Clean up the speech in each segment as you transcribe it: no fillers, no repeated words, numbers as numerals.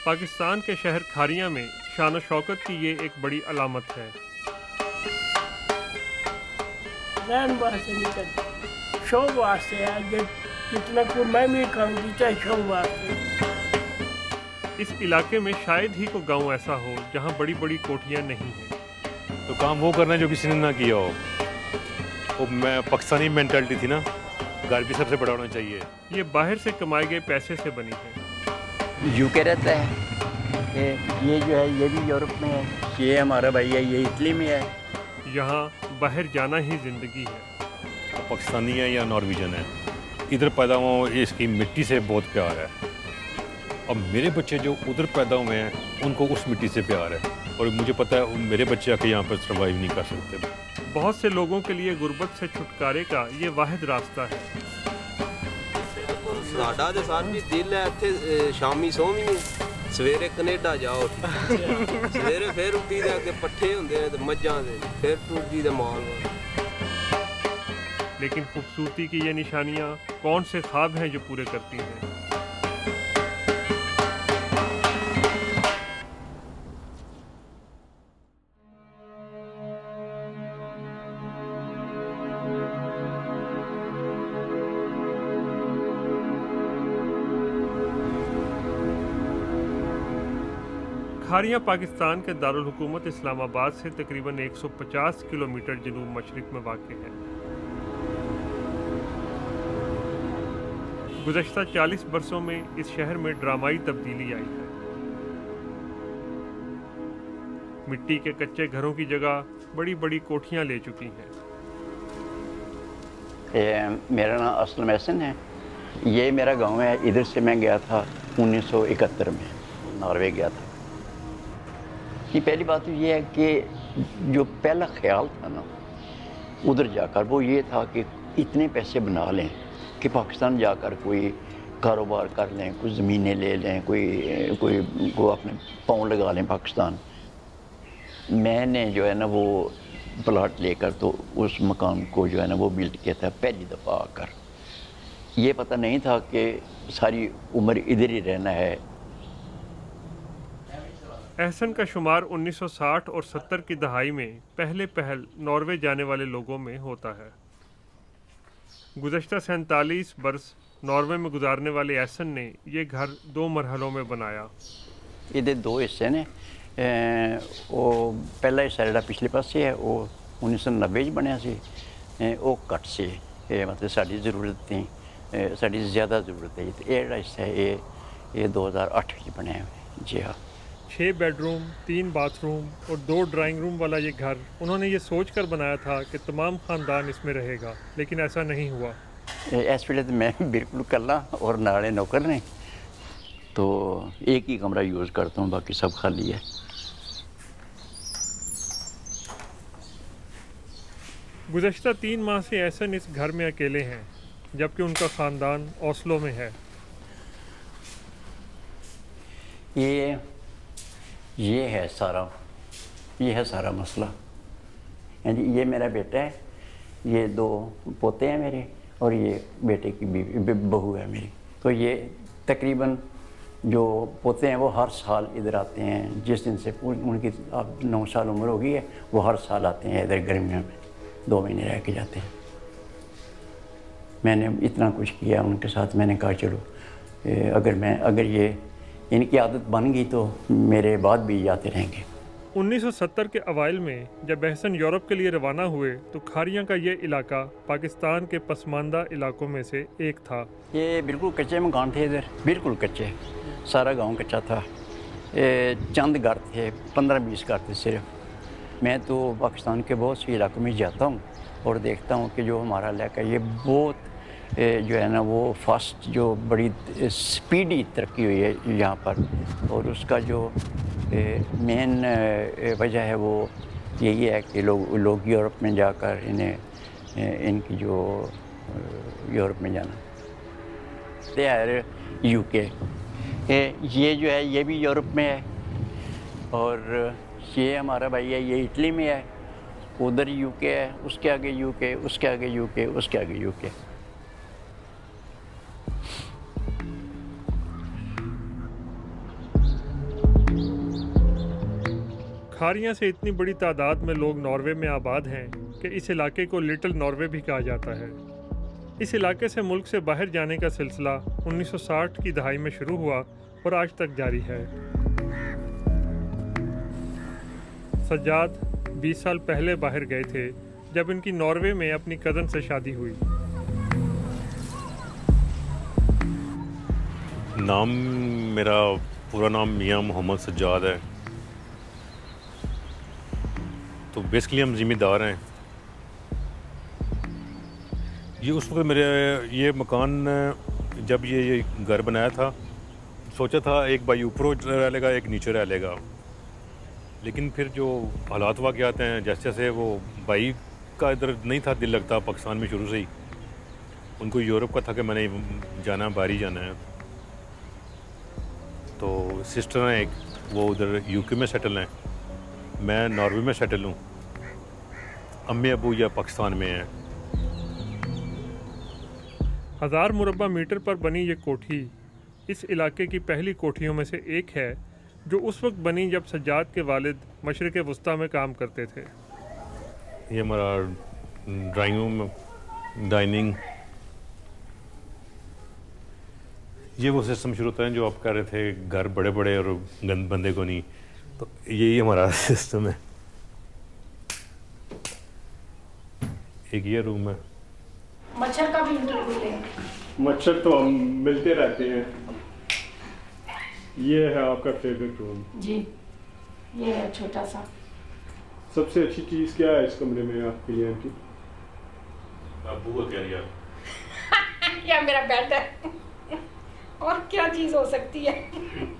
पाकिस्तान के शहर खारियां में शान शौकत की ये एक बड़ी अलामत है। शौक वास्ते आगे कितना कुछ मैं भी कहूँगी चाहे शौक वास्ते। इस इलाके में शायद ही कोई गांव ऐसा हो जहां बड़ी बड़ी कोठियां नहीं हैं। तो काम वो करना है जो किसी ने ना किया हो। वो मैं पाकिस्तानी मेंटालिटी थी ना, घर भी सबसे बड़ा होना चाहिए। ये बाहर से कमाए गए पैसे से बनी है। यूके रहता है, ये जो है ये भी यूरोप में है, ये हमारा भाई है, ये इटली में है। यहाँ बाहर जाना ही जिंदगी है। पाकिस्तानी है या नॉर्वेजियन है, इधर पैदा हुआ, इसकी मिट्टी से बहुत प्यार है। अब मेरे बच्चे जो उधर पैदा हुए हैं उनको उस मिट्टी से प्यार है, और मुझे पता है मेरे बच्चे आके यहाँ पर सर्वाइव नहीं कर सकते। बहुत से लोगों के लिए गुर्बत से छुटकारे का ये वाहिद रास्ता है। साडा ते सार भी दिल है इत्थे शामी सोवीं सवेरे कनेडा जाओ सवेरे फिर उठी दे अगे पट्ठे हुंदे ने ते मज्जां दे फिर टूटी दे माल। लेकिन खूबसूरती की ये निशानियाँ कौन से ख्वाब हैं जो पूरे करती हैं। खारियां पाकिस्तान के दारुल हुकूमत इस्लामाबाद से तकरीबन 150 किलोमीटर जनूब मशरिक में वाक़ है। गुज़श्ता 40 बरसों में इस शहर में ड्रामाई तब्दीली आई है। मिट्टी के कच्चे घरों की जगह बड़ी बड़ी कोठियां ले चुकी हैं। मेरा नाम असलम एहसन है, ये मेरा गांव है। इधर से मैं गया था 1971 में, नॉर्वे गया था। कि पहली बात तो ये है कि जो पहला ख्याल था ना उधर जाकर, वो ये था कि इतने पैसे बना लें कि पाकिस्तान जाकर कोई कारोबार कर लें, कुछ ज़मीनें ले लें, कोई को अपने पाँव लगा लें पाकिस्तान। मैंने जो है ना वो प्लाट लेकर तो उस मकान को जो है ना वो बिल्ड किया था पहली दफ़ा आकर। ये पता नहीं था कि सारी उम्र इधर ही रहना है। एहसन का शुमार 1960 और 70 की दहाई में पहल नॉर्वे जाने वाले लोगों में होता है। गुज़श्ता 47 बरस नॉर्वे में गुजारने वाले एहसन ने ये घर 2 मरहलों में बनाया। ये 2 हिस्से ने, वो पहला हिस्सा जो पिछले पासे है वो 1990 बनया सी, वो कट से मतलब साड़ी ज़रूरत थी, साड़ी ज़्यादा ज़रूरत है। तो ये हिस्सा है ये 2008 में बनया है। जी हाँ, 6 बेडरूम, 3 बाथरूम और 2 ड्राइंग रूम वाला ये घर उन्होंने ये सोचकर बनाया था कि तमाम ख़ानदान इसमें रहेगा, लेकिन ऐसा नहीं हुआ। इस वे तो मैं बिल्कुल कल्ला और नाले नौकर ने, तो एक ही कमरा यूज़ करता हूँ, बाकी सब खाली है। गुज़श्ता 3 माह से एहसन इस घर में अकेले हैं, जबकि उनका ख़ानदान ओस्लो में है। ये है सारा मसला। ये मेरा बेटा है, ये 2 पोते हैं मेरे, और ये बेटे की बहू है मेरी। तो ये तकरीबन जो पोते हैं वो हर साल इधर आते हैं। जिस दिन से उनकी अब 9 साल उम्र हो गई है, वो हर साल आते हैं इधर गर्मियों में, 2 महीने रह के जाते हैं। मैंने इतना कुछ किया उनके साथ, मैंने कहा चलो अगर ये इनकी आदत बन गई तो मेरे बाद भी आते रहेंगे। 1970 के अवाइल में जब एहसन यूरोप के लिए रवाना हुए तो खारियां का ये इलाका पाकिस्तान के पसमानदा इलाकों में से एक था। ये बिल्कुल कच्चे मकान थे इधर, बिल्कुल कच्चे, सारा गांव कच्चा था। चंद घर थे, 15-20 घर थे सिर्फ। मैं तो पाकिस्तान के बहुत से इलाकों में जाता हूँ और देखता हूँ कि जो हमारा इलाका ये बहुत जो है ना वो फास्ट, जो बड़ी स्पीडी तरक्की हुई है यहाँ पर। और उसका जो मेन वजह है वो यही है कि लोग यूरोप में जाकर इनकी जो यूरोप में जाना, दे आर यूके। ये जो है ये भी यूरोप में है, और ये हमारा भाई है, ये इटली में है। उधर यूके है, उसके आगे यूके, उसके आगे यूके, उसके आगे यूके। खारियां से इतनी बड़ी तादाद में लोग नॉर्वे में आबाद हैं कि इस इलाके को लिटिल नॉर्वे भी कहा जाता है। इस इलाके से मुल्क से बाहर जाने का सिलसिला 1960 की दहाई में शुरू हुआ और आज तक जारी है। सज्जाद 20 साल पहले बाहर गए थे जब इनकी नॉर्वे में अपनी कज़न से शादी हुई। नाम मेरा पूरा नाम मियां मोहम्मद सज्जाद है। तो बेसिकली हम ज़िम्मेदार हैं। ये उस वक्त मेरे ये मकान जब ये घर बनाया था, सोचा था एक भाई ऊपर रह लेगा, एक नीचे रह लेगा। लेकिन फिर जो हालात वाक़यात हैं, जैसे जैसे वो भाई का इधर नहीं था दिल लगता पाकिस्तान में शुरू से ही, उनको यूरोप का था कि मैंने जाना, बाहर ही जाना है। तो सिस्टर हैं एक, वो उधर यूके में सेटल हैं, मैं नॉर्वे में सेटल हूँ। अम्मी अबू या पाकिस्तान में हैं। 1000 मुरब्बा मीटर पर बनी ये कोठी इस इलाके की पहली कोठियों में से एक है, जो उस वक्त बनी जब सज्जाद के वालिद मशरिक़ वस्ता में काम करते थे। ये हमारा ड्राइंग रूम, डाइनिंग, ये वो सिस्टम शुरू होता है जो आप कह रहे थे, घर बड़े बड़े और गंद बंदे को नहीं, तो यही हमारा सिस्टम है। एक ये रूम है। मच्छर का भी इंटरव्यू लें। मच्छर तो हम मिलते रहते हैं। ये है आपका फेवरेट रूम? जी, ये है छोटा सा। सबसे अच्छी चीज़ क्या है इस कमरे में आपके लिए आंटी? अबू को क्या लिया? या मेरा बेड है। और क्या चीज़ हो सकती है?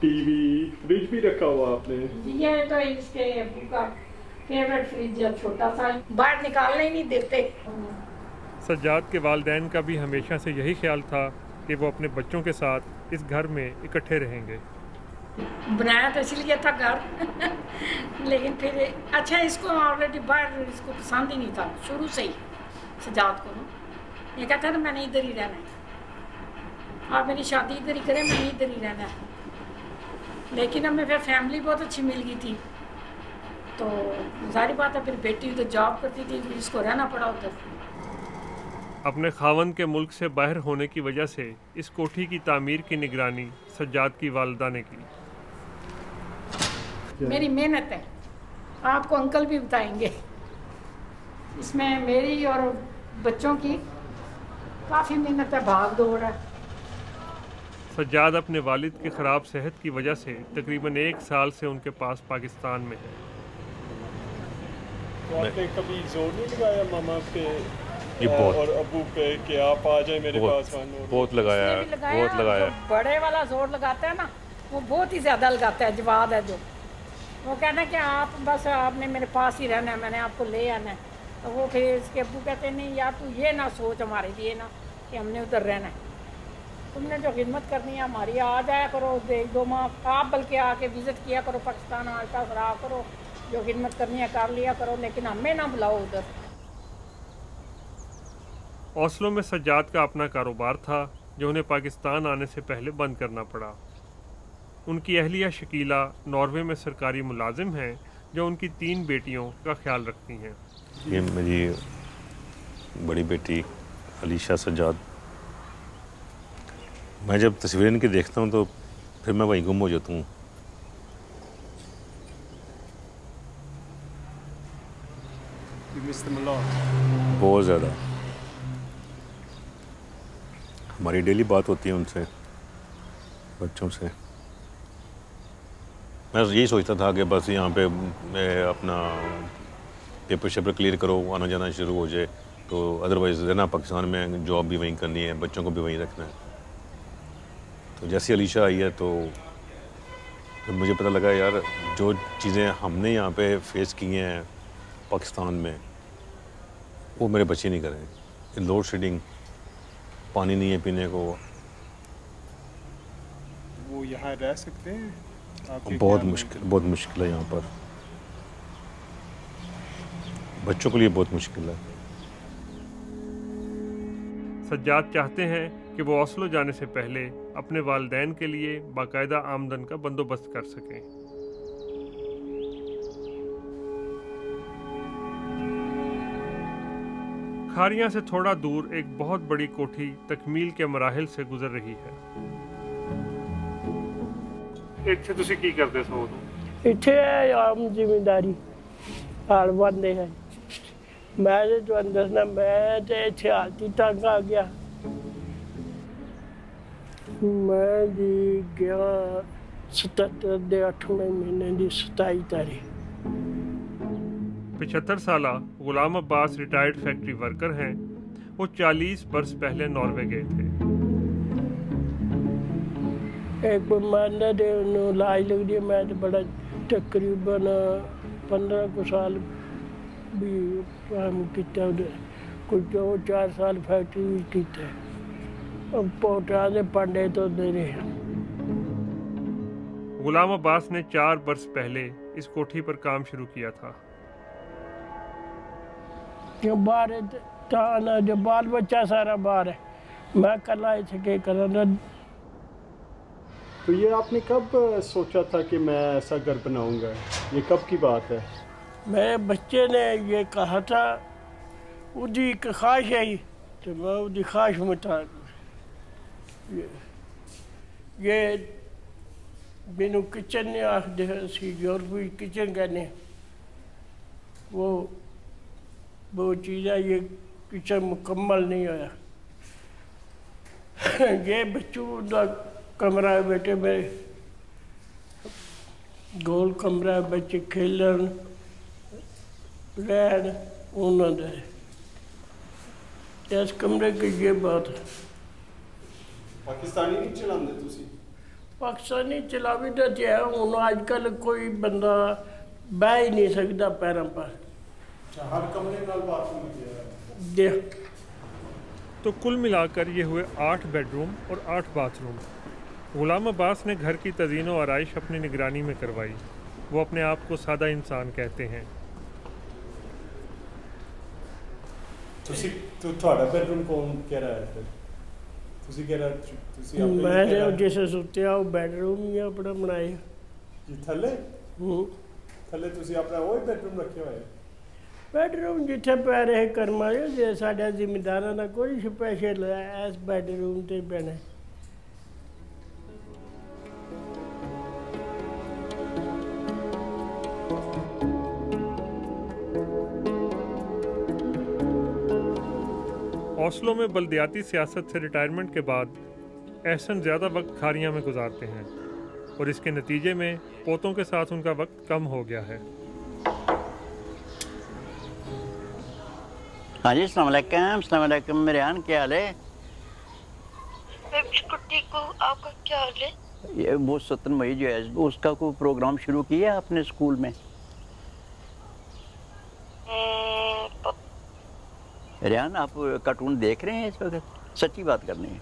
टीवी, फ्रिज भी रखा हुआ आपने? ये तो इसके अबू का फेवरेट फ्रिज है, छोटा सा, बाहर निकालने ही नहीं देते। सज्जाद के वालिदैन का भी हमेशा से यही ख्याल था कि वो अपने बच्चों के साथ इस घर में इकट्ठे रहेंगे। बनाया तो इसलिए था घर लेकिन फिर अच्छा, इसको ऑलरेडी बाहर इसको पसंद ही नहीं था शुरू से ही। सज्जाद को ना ये कहता था मैंने इधर ही रहना है, आप मेरी शादी इधर ही करें, मैंने इधर ही रहना है। लेकिन हमें फिर फैमिली बहुत अच्छी मिल गई थी, तो जाहिर बात है फिर बेटी उधर जॉब करती थी, इसको रहना पड़ा उधर। अपने खावन के मुल्क से बाहर होने की वजह से इस कोठी की तामीर की निगरानी सज्जाद की वालिदा ने की। मेरी मेहनत है, आपको अंकल भी बताएंगे। इसमें मेरी और बच्चों की काफ़ी मेहनत है, भाग दौड़ है। सज्जाद अपने वालिद की ख़राब सेहत की वजह से तकरीबन 1 साल से उनके पास पाकिस्तान में है। तो आपने कभी जोर नहीं लगाया मामा पे ये बहुत और अबू पे कि आप आ जाए मेरे पास? बहुत लगाया है, बहुत लगाया है। बड़े वाला जोर लगाता है ना, वो बहुत ही ज़्यादा लगाता है। जवाद है जो वो कहना है कि आप बस आपने मेरे पास ही रहना है, मैंने आपको ले आना है। तो वो फिर इसके अब्बू कहते हैं नहीं यार तू ये ना सोच हमारे लिए ना कि हमने उधर रहना है, तुमने जो खिदमत करनी है हमारी, आ जाया करो 1-2 माह, आप बल्कि आके विज़िट किया करो पाकिस्तान, आटा रहा करो, जो खिदमत करनी है कर लिया करो, लेकिन हमें ना बुलाओ उधर। ओस्लो में सज्जाद का अपना कारोबार था जो उन्हें पाकिस्तान आने से पहले बंद करना पड़ा। उनकी अहलिया शकीला नॉर्वे में सरकारी मुलाजिम हैं जो उनकी 3 बेटियों का ख्याल रखती हैं। ये मेरी बड़ी बेटी अलीशा सज्जाद। मैं जब तस्वीरें इनकी देखता हूँ तो फिर मैं वहीं गुम हो जाता हूँ। बहुत ज़्यादा। हमारी डेली बात होती है उनसे, बच्चों से। मैं यही सोचता था कि बस यहाँ पे मैं अपना पेपर शेपर क्लियर करो, आना जाना शुरू हो जाए, तो अदरवाइज़ रहना पाकिस्तान में, जॉब भी वहीं करनी है, बच्चों को भी वहीं रखना है। तो जैसे अलीशा आई है तो मुझे पता लगा यार जो चीज़ें हमने यहाँ पे फेस की हैं पाकिस्तान में वो मेरे बच्चे नहीं करें। लोड शेडिंग, पानी नहीं है पीने को। वो यहाँ रह सकते हैं? बहुत मुश्किल है यहाँ पर, बच्चों के लिए बहुत मुश्किल है। सज्जाद चाहते हैं कि वो ओस्लो जाने से पहले अपने वालिदैन के लिए बाकायदा आमदन का बंदोबस्त कर सकें। खारियां से थोड़ा दूर एक बहुत बड़ी कोठी तकमील के मराहिल से गुजर रही है। ਇੱਥੇ ਤੁਸੀਂ ਕੀ ਕਰਦੇ ਸੋ ਉਦੋਂ? ਇੱਥੇ ਆਮ ਜ਼ਿਮੀਂਦਾਰੀ ਹਾਲ ਬੰਦੇ ਹੈ। ਮੈਂ ਤੇ ਤੁਹਾਨੂੰ ਦੱਸਣਾ, ਮੈਂ ਤੇ ਇੱਥੇ ਹਾਲਤੀ ਤੰਗ ਆ ਗਿਆ। ਮੈਂ ਜੀ ਗਿਆ 77 ਦੇ 8ਵੇਂ ਮਹੀਨੇ ਦੀ 27 ਤਾਰੀख। 75 साला गुलाम अब्बास रिटायर्ड फैक्ट्री वर्कर हैं। वो 40 बरस पहले नॉर्वे गए थे। एक बीमारी दे इलाज लगदी है। मैं तो बड़ा तकरीबन 15 को साल भी काम किया, कुछ 2-4 साल फैक्ट्री भी किया। अब पोटा दे पांडे तो दे रहे। गुलाम अब्बास ने 4 बरस पहले इस कोठी पर काम शुरू किया था। बाहर जो बाल बच्चा सारा बाहर है, मैं कला इसे के करना। तो ये आपने कब सोचा था कि मैं ऐसा घर बनाऊंगा? ये कब की बात है? मेरे बच्चे ने ये कहा था, उसकी एक ख्वाहिश है, तो मैं उसकी ख्वाहिश मिटा। ये मैनू किचन ने आखते सी यूरोपी किचन कहने, वो चीज़ है। ये किचन मुकम्मल नहीं होया। ये बच्चों का कमरा है बेटे मेरे, गोल कमरा है, बच्चे खेलन रहन उन्होंने। इस कमरे की ये बात है। पाकिस्तानी नहीं चलाते तुसी? पाकिस्तानी चलावी तो है हूँ। अजकल कोई बंदा बह ही नहीं सकता पैरों पर। हर कमरे नाल बाथरूम दे। तो कुल मिलाकर ये हुए 8 बेडरूम और 8 बाथरूम। गुलाम अब्बास ने घर की तज़ीन व आराइश अपनी निगरानी में करवाई। वो अपने आप को सादा इंसान कहते हैं। ਤੁਹਾਡਾ ਬੈਡਰੂਮ ਕੌਣ ਕਹਿ ਰਿਹਾ ਹੈ? ਤੁਸੀਂ ਕਹਿ ਰਹੇ ਤੁਸੀਂ ਆਪਣੇ मैं जो जिस सुत्या वो बेडरूम ही अपना बनाया। ਜੀ ਥੱਲੇ ਤੁਸੀਂ ਆਪਣਾ ਉਹ ਬੈਡਰੂਮ ਰੱਖਿਆ ਹੋਇਆ ਹੈ? बेडरूम जिथे पै रहे कर्मा जे साढ़ा जिमीदारा का कोई स्पैशल इस बेडरूम से पैना। ओस्लो में बल्दियाती सियासत से रिटायरमेंट के बाद एहसन ज़्यादा वक्त खारियां में गुजारते हैं और इसके नतीजे में पोतों के साथ उनका वक्त कम हो गया है। हाँ जी, अस्सलाम वालेकुम। मेरे आन क्या हाल है? कुट्टी को आपका क्या हाल है? ये वो 17 मई जो है उसका कोई प्रोग्राम शुरू किया आपने स्कूल में? रियान, आप कार्टून देख रहे हैं इस वक्त? सच्ची बात करनी है।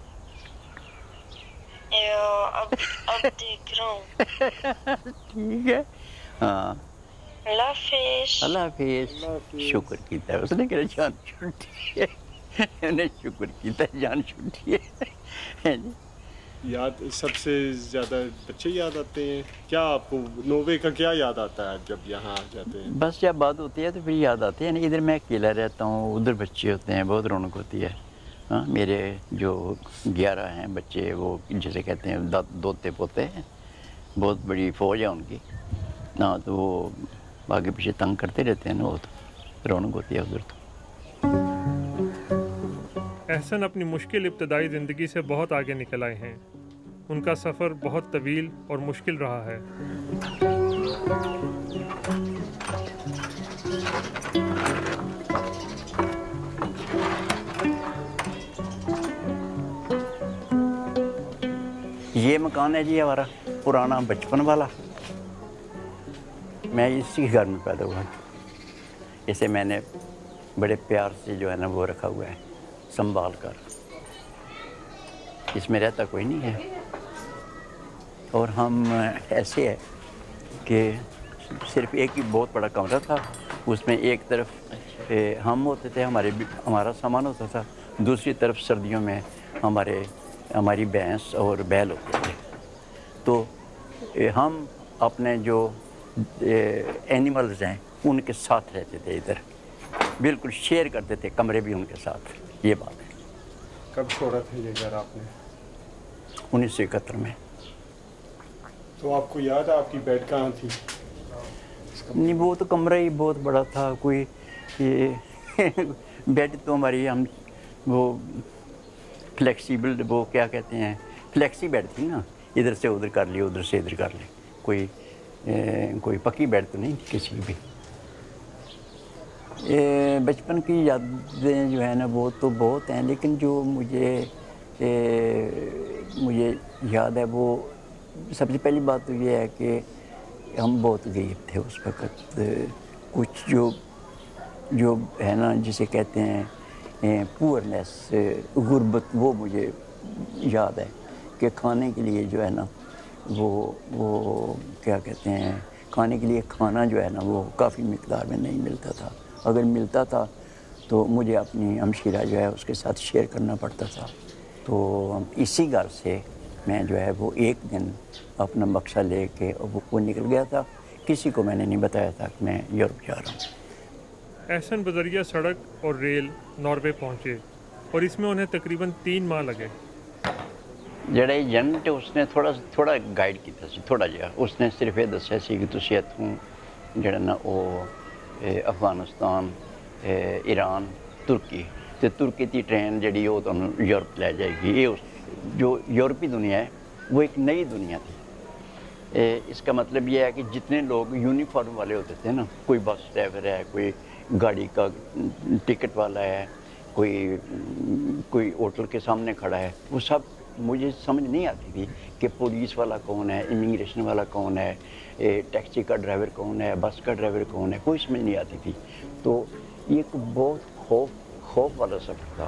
अब देख रहा हूँ। ठीक है। हाँ, अल्लाह हाफिज़। शुक्र कीता है उसने कि जान छुट्टी है। उन्हें शुक्र कीता है जान छुट्टी है। याद सबसे ज़्यादा बच्चे याद आते हैं क्या आपको? नोवे का क्या याद आता है जब यहाँ आ जाते हैं? बस जब बात होती है तो फिर याद आती है ना। इधर मैं अकेला रहता हूँ, उधर बच्चे होते हैं, बहुत रौनक होती है। हाँ, मेरे जो 11 हैं बच्चे, वो जिसे कहते हैं दोते पोते हैं, बहुत बड़ी फौज है उनकी। हाँ, तो वो आगे पीछे तंग करते रहते हैं ना, वो तो रौनक होती है उधर। तो एहसन अपनी मुश्किल इब्तदाई ज़िंदगी से बहुत आगे निकल आए हैं। उनका सफ़र बहुत तवील और मुश्किल रहा है। ये मकान है जी हमारा पुराना बचपन वाला। मैं इसी घर में पैदा हुआ। इसे मैंने बड़े प्यार से जो है ना वो रखा हुआ है संभाल कर। इसमें रहता कोई नहीं है। और हम ऐसे है कि सिर्फ एक ही बहुत बड़ा कमरा था, उसमें एक तरफ हम होते थे, हमारा सामान होता था, दूसरी तरफ सर्दियों में हमारी भैंस और बैल होते थे। तो हम अपने जो एनिमल्स हैं उनके साथ रहते थे इधर। बिल्कुल शेयर करते थे कमरे भी उनके साथ, ये बात है। कब छोड़ा था ये घर आपने? 1971 में। तो आपको याद है आपकी बेड कहाँ थी? नहीं, वो तो कमरा ही बहुत बड़ा था, कोई ये बेड तो हमारी हम वो फ्लेक्सिबल, वो क्या कहते हैं, फ्लेक्सी बेड थी ना, इधर से उधर कर लिया, उधर से इधर कर ले, कोई पक्की बेड तो नहीं किसी भी। बचपन की यादें जो है ना वो तो बहुत हैं, लेकिन जो मुझे याद है वो सबसे पहली बात तो ये है कि हम बहुत गरीब थे उस वक़्त। कुछ जो है ना जिसे कहते हैं पुअरनेस, गुर्बत, वो मुझे याद है कि खाने के लिए जो है ना वो क्या कहते हैं, खाने के लिए खाना जो है ना वो काफ़ी मिकदार में नहीं मिलता था। अगर मिलता था तो मुझे अपनी हमशीरा जो है उसके साथ शेयर करना पड़ता था। तो इसी घर से मैं जो है वो एक दिन अपना बक्सा ले के वो निकल गया था। किसी को मैंने नहीं बताया था कि मैं यूरोप जा रहा हूँ। एहसन बजरिया सड़क और रेल नॉर्वे पहुँचे और इसमें उन्हें तकरीबन 3 माह लगे। ਜਿਹੜਾ ਏਜੰਟ ਉਸਨੇ ਥੋੜਾ ਗਾਈਡ ਕੀਤਾ ਸੀ, ਥੋੜਾ ਜਿਹਾ ਉਸਨੇ ਸਿਰਫ ਇਹ ਦੱਸਿਆ ਸੀ ਕਿ ਤੁਸੀਂ ਇੱਥੋਂ ਜਿਹੜਾ ਨਾ ਉਹ ਅਫਗਾਨਿਸਤਾਨ, ईरान, तुर्की की ट्रेन जी वो तुहानू यूरोप लै जाएगी। ये जो यूरोपी दुनिया है वो एक नई दुनिया थी। इसका मतलब ये है कि जितने लोग यूनिफॉर्म वाले होते थे ना, कोई बस ड्राइवर है, कोई गाड़ी का टिकट वाला है, कोई होटल के सामने खड़ा है, वो सब मुझे समझ नहीं आती थी कि पुलिस वाला कौन है, इमिग्रेशन वाला कौन है, टैक्सी का ड्राइवर कौन है, बस का ड्राइवर कौन है, कोई समझ नहीं आती थी। तो ये एक बहुत खौफ वाला सफ़र था।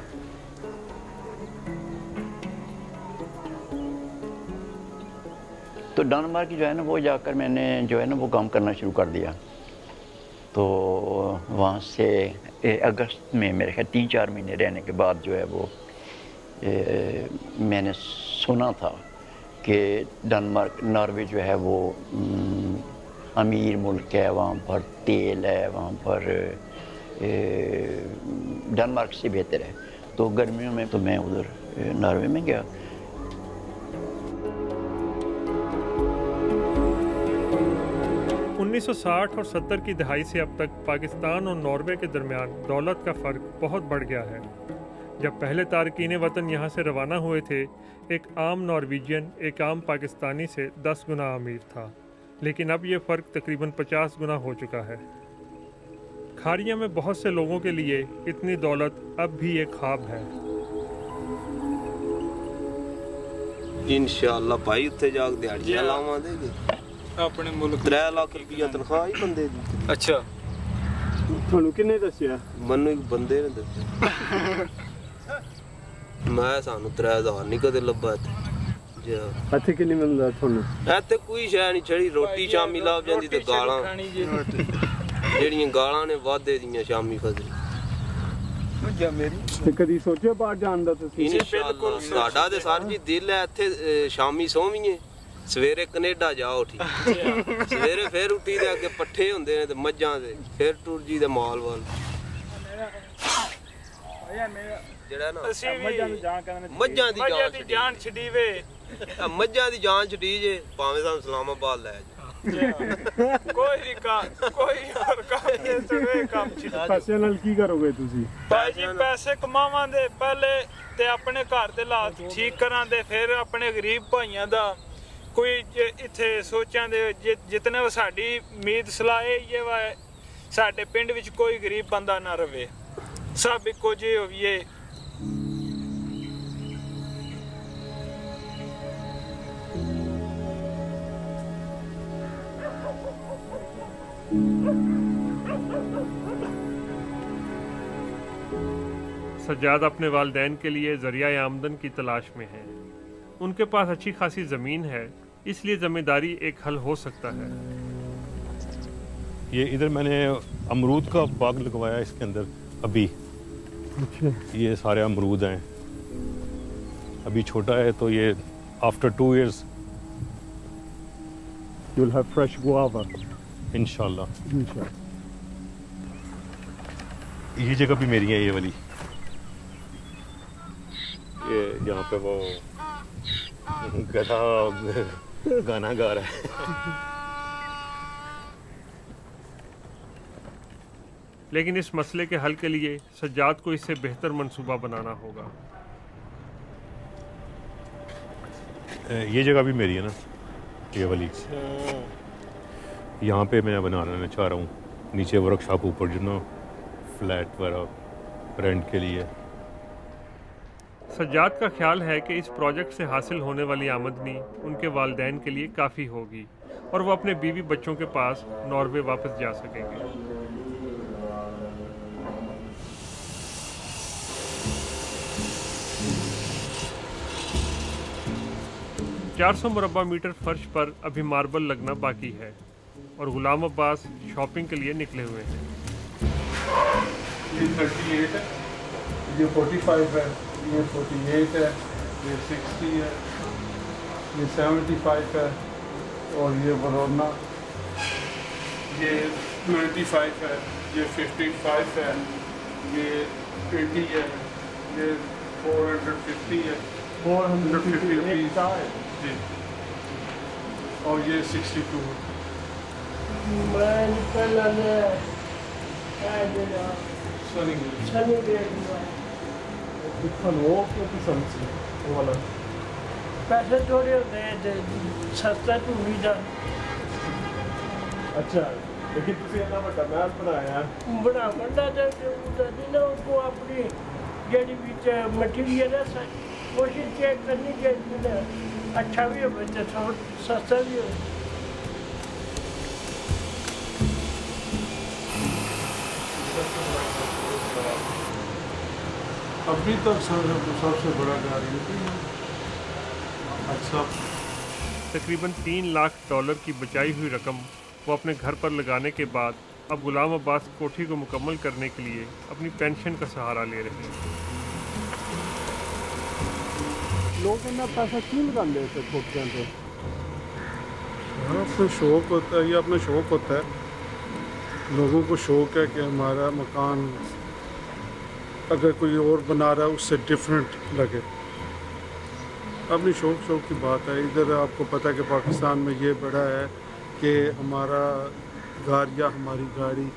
तो डेनमार्क जो है ना वो जाकर मैंने जो है ना वो काम करना शुरू कर दिया। तो वहाँ से अगस्त में मेरे ख्याल 3-4 महीने रहने के बाद जो है वो मैंने सुना था कि डेनमार्क, नॉर्वे जो है वो अमीर मुल्क है, वहाँ पर तेल है, वहाँ पर डेनमार्क से बेहतर है। तो गर्मियों में तो मैं उधर नॉर्वे में गया। उन्नीस 1960 और 70 की दहाई से अब तक पाकिस्तान और नॉर्वे के दरमियान दौलत का फ़र्क बहुत बढ़ गया है। जब पहले तारकीन वतन यहाँ से रवाना हुए थे, एक आम नॉर्वेजियन एक आम पाकिस्तानी से 10 गुना अमीर था, लेकिन अब ये फ़र्क तकरीबन 50 गुना हो चुका है। खारिया में बहुत से लोगों के लिए इतनी दौलत अब भी एक ख्वाब है। इंशाअल्लाह भाई उत्थे जाके दिहाड़ियां लावांगे अपने मुल्क 3 लाख रुपया तनख्वाह ही बंदे दी। अच्छा ਤੁਹਾਨੂੰ ਕਿੰਨੇ ਦੱਸਿਆ? ਮੈਨੂੰ ਇੱਕ ਬੰਦੇ ਨੇ ਦੱਸਿਆ। ਮੈਂ ਸਾਨੂੰ 3000 ਨਹੀਂ ਕਦੇ ਲੱਭਾ ਇੱਥੇ। ਇੱਥੇ ਕਿੰਨੀ ਮਿਲਦਾ ਤੁਹਾਨੂੰ? ਇੱਥੇ ਕੋਈ ਸ਼ੈ ਨਹੀਂ ਛੜੀ, ਰੋਟੀ ਸ਼ਾਮੀ ਲੱਭ ਜਾਂਦੀ ਤੇ ਗਾਲਾਂ ਜਿਹੜੀਆਂ ਗਾਲਾਂ ਨੇ ਵਾਧੇ ਦੀਆਂ ਸ਼ਾਮੀ ਫਜ਼ਲ। ਤੇ ਕਦੀ ਸੋਚਿਆ ਬਾਹਰ ਜਾਣ ਦਾ ਤੁਸੀਂ? ਬਿਲਕੁਲ ਸਾਡਾ ਤੇ ਸਰ ਜੀ ਦਿਲ ਹੈ ਇੱਥੇ ਸ਼ਾਮੀ ਸੋਵੀਏ, ਸਵੇਰੇ ਕੈਨੇਡਾ ਜਾਓ ਠੀਕ। ਸਵੇਰੇ ਫਿਰ ਉੱਠੀ ਦੇ ਅੱਗੇ ਪੱਠੇ ਹੁੰਦੇ ਨੇ ਤੇ ਮੱਝਾਂ ਦੇ, ਫਿਰ ਟੁਰ ਜੀ ਦੇ ਮਾਲ ਵਾਲ ਜਿਹੜਾ ਨਾ ਮੱਝਾਂ ਦੀ ਜਾਨ ਛੱਡੀ ਵੇ, ਮੱਝਾਂ ਦੀ ਜਾਨ ਛੱਡੀ ਜੇ ਭਾਵੇਂ ਸਾਨੂੰ ਇਸਲਾਮਾਬਾਦ ਲੈ ਜਾ। ਕੋਈ ਹੋਰ ਕੰਮ ਨਹੀਂ ਸਵੇ ਕੰਮ ਛੱਡ। ਪੈਸੇ ਨਾਲ ਕੀ ਕਰੋਗੇ ਤੁਸੀਂ? ਭਾਈ ਜੀ ਪੈਸੇ ਕਮਾਵਾਂਗੇ ਪਹਿਲੇ ਤੇ ਆਪਣੇ ਘਰ ਦੇ ਹਾਲਾਤ ਠੀਕ ਕਰਾਂਗੇ, ਫਿਰ ਆਪਣੇ ਗਰੀਬ ਭਾਈਆਂ ਦਾ कोई इत्थे सोचां दे जितने साडी उम्मीद सलाह ये वा साडे पिंड विच कोई गरीब बंदा ना रवे, सब इक्को जे होइए। सज्जाद अपने वालिदैन के लिए ज़रिया आमदन की तलाश में है। उनके पास अच्छी खासी ज़मीन है, इसलिए ज़मींदारी एक हल हो सकता है। ये इधर मैंने अमरूद का बाग लगवाया इसके अंदर अभी। अच्छा। ये सारे अमरूद हैं, अभी छोटा है तो ये after 2 years you'll have fresh guava इंशाल्लाह। ये जगह भी मेरी है, ये वाली, ये यहाँ पे वो गधा गाना गा रहा है। लेकिन इस मसले के हल के लिए सज्जाद को इससे बेहतर मंसूबा बनाना होगा। ये जगह भी मेरी है ना, ये वाली, यहाँ पे मैं बनाना चाह रहा हूँ नीचे वर्कशॉप, ऊपर जो ना फ्लैट वगैरह रेंट के लिए। सज्जाद का ख्याल है कि इस प्रोजेक्ट से हासिल होने वाली आमदनी उनके वालिदैन के लिए काफ़ी होगी और वो अपने बीवी बच्चों के पास नॉर्वे वापस जा सकेंगे। 400 मुरब्बा मीटर फर्श पर अभी मार्बल लगना बाकी है और गुलाम अब्बास शॉपिंग के लिए निकले हुए हैं। ये 38 है, ये 45 है, ये 48 है, ये 60 है, ये 75 है और ये वरोना, ये 95 है, ये 55 है, ये 80 है, ये 450 है, 450 रुपीज़ जी, और ये 62 है। पैसे थोड़े होते हैं, सस्ता तो भी जा। अच्छा, लेकिन तुसी इतना बड़ा महल बनाया बड़ा बड़ा ना को अपनी जेडी विच मटीरियल है कोशिश चेक करनी चाहिए, अच्छा भी हो बच्चा सस्ता भी हो। अभी तक सबसे बड़ा गाड़ी है। अच्छा, तकरीबन $3 लाख की बचाई हुई रकम वो अपने घर पर लगाने के बाद अब गुलाम अब्बास कोठी को मुकम्मल करने के लिए अपनी पेंशन का सहारा ले रहे हैं। लोग इतना पैसा क्यों लगा लेते कोठियाँ पे? अपना शौक होता है, ये अपना शौक होता है। लोगों को शौक है कि हमारा मकान अगर कोई और बना रहा है उससे डिफरेंट लगे। अपनी शौक की बात है। इधर आपको पता है कि पाकिस्तान में ये बड़ा है कि हमारा घर या हमारी गाड़ी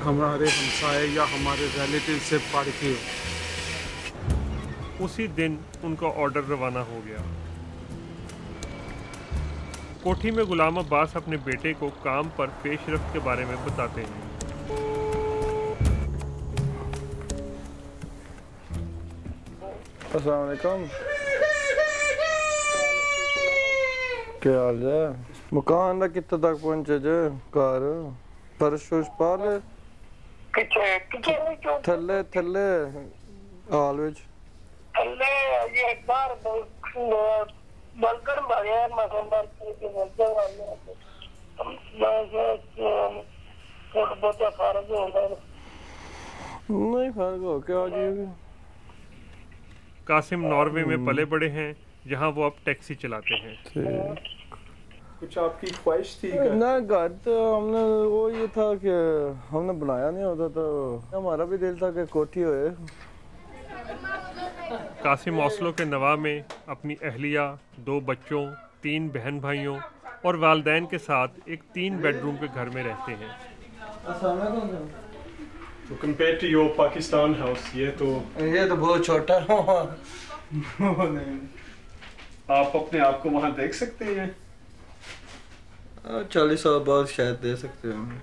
हमारे हमसाए या हमारे रिलेटिव से पढ़ के। उसी दिन उनका ऑर्डर रवाना हो गया। कोठी में गुलाम अब्बास अपने बेटे को काम पर पेशरफ्त के बारे में बताते हैं। अस्सलाम वालेकुम, क्या हाल है? मकान का कितने तक पहुंचे जे? घर फर्श पा ले थले थले हाल विच थले ये बार बलकर मारे मकानदार के मजा वाले बस बहुत फर्क होता है। नहीं फर्क हो क्या जी। कासिम नॉर्वे में पले बड़े हैं जहां वो अब टैक्सी चलाते हैं। कुछ आपकी ख्वाहिश थी? ना घर तो हमने वो ये था कि हमने बनाया नहीं होता तो हमारा भी दिल था कि कोठी होए। कासिम ओस्लो के नवा में अपनी अहलिया, 2 बच्चों, 3 बहन भाइयों और वालिदैन के साथ एक 3 बेडरूम के घर में रहते हैं। तो compare to your Pakistan house ये तो बहुत छोटा है। आप अपने आप को वहाँ देख सकते हैं? 40 साल बाद शायद दे सकते हैं।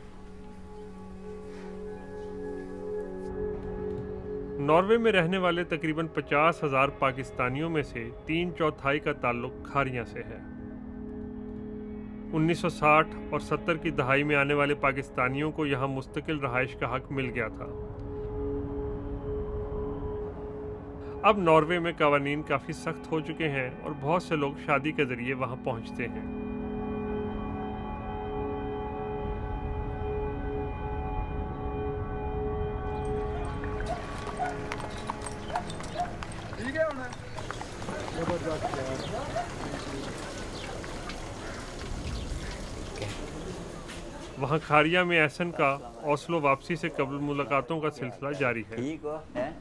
नॉर्वे में रहने वाले तकरीबन 50,000 पाकिस्तानियों में से 3/4 का ताल्लुक खारियां से है। 1960 और 70 की दहाई में आने वाले पाकिस्तानियों को यहाँ मुस्तकिल रहाइश का हक मिल गया था। अब नॉर्वे में कवानीन काफ़ी सख्त हो चुके हैं और बहुत से लोग शादी के जरिए वहाँ पहुँचते हैं। वहाँ खारिया में एहसन का ओस्लो वापसी से कबल मुलाकातों का सिलसिला जारी है। ठीक हो हैं?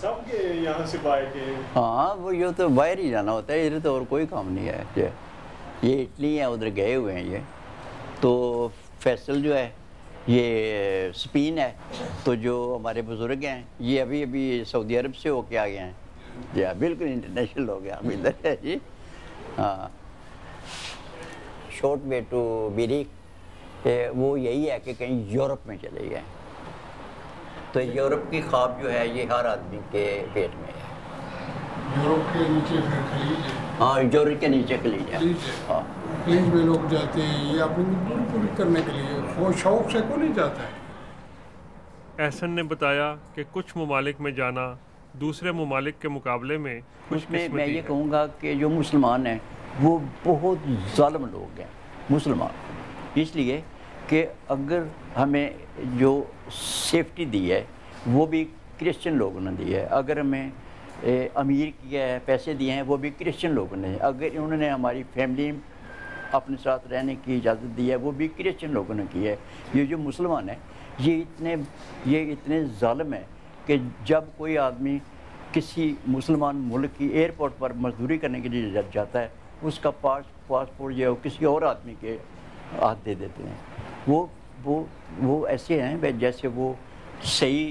सब के यहाँ से बाहर के? हाँ, वो ये तो बाहर ही जाना होता है, इधर तो और कोई काम नहीं है। ये इटली है, उधर गए हुए हैं ये। तो फैसल जो है ये स्पेन है। तो जो हमारे बुज़ुर्ग हैं ये अभी अभी सऊदी अरब से होके आ गए हैं जी। बिल्कुल इंटरनेशनल हो गया अभी इधर है जी। हाँ, शॉर्ट वे टू बिरी वो यही है कि कहीं यूरोप में चले गए। तो यूरोप की ख्वाब जो है ये हर आदमी के पेट में है। यूरोप के नीचे फिर खलीज है। हाँ, यूरोप के नीचे खलीज है। हाँ, खलीज में लोग जाते हैं ये अपनी मजबूरी पूरी करने के लिए, वो शौक से कोई नहीं जाता है। एहसन ने बताया कि कुछ ममालिक में जाना दूसरे ममालिक के मुकाबले में उसमें मैं ये कहूँगा कि जो मुसलमान हैं वो बहुत ज़ालिम लोग हैं मुसलमान, इसलिए कि अगर हमें जो सेफ्टी दी है वो भी क्रिश्चियन लोगों ने दी है, अगर हमें अमीर किया है पैसे दिए हैं वो भी क्रिश्चियन लोगों ने, अगर उन्होंने हमारी फैमिली अपने साथ रहने की इजाज़त दी है वो भी क्रिश्चियन लोगों ने की है। ये जो मुसलमान है ये इतने ज़ालिम है कि जब कोई आदमी किसी मुसलमान मुल्क की एयरपोर्ट पर मजदूरी करने के लिए जाता है उसका पासपोर्ट जो है किसी और आदमी के हाथ दे देते हैं। वो ऐसे हैं जैसे वो सही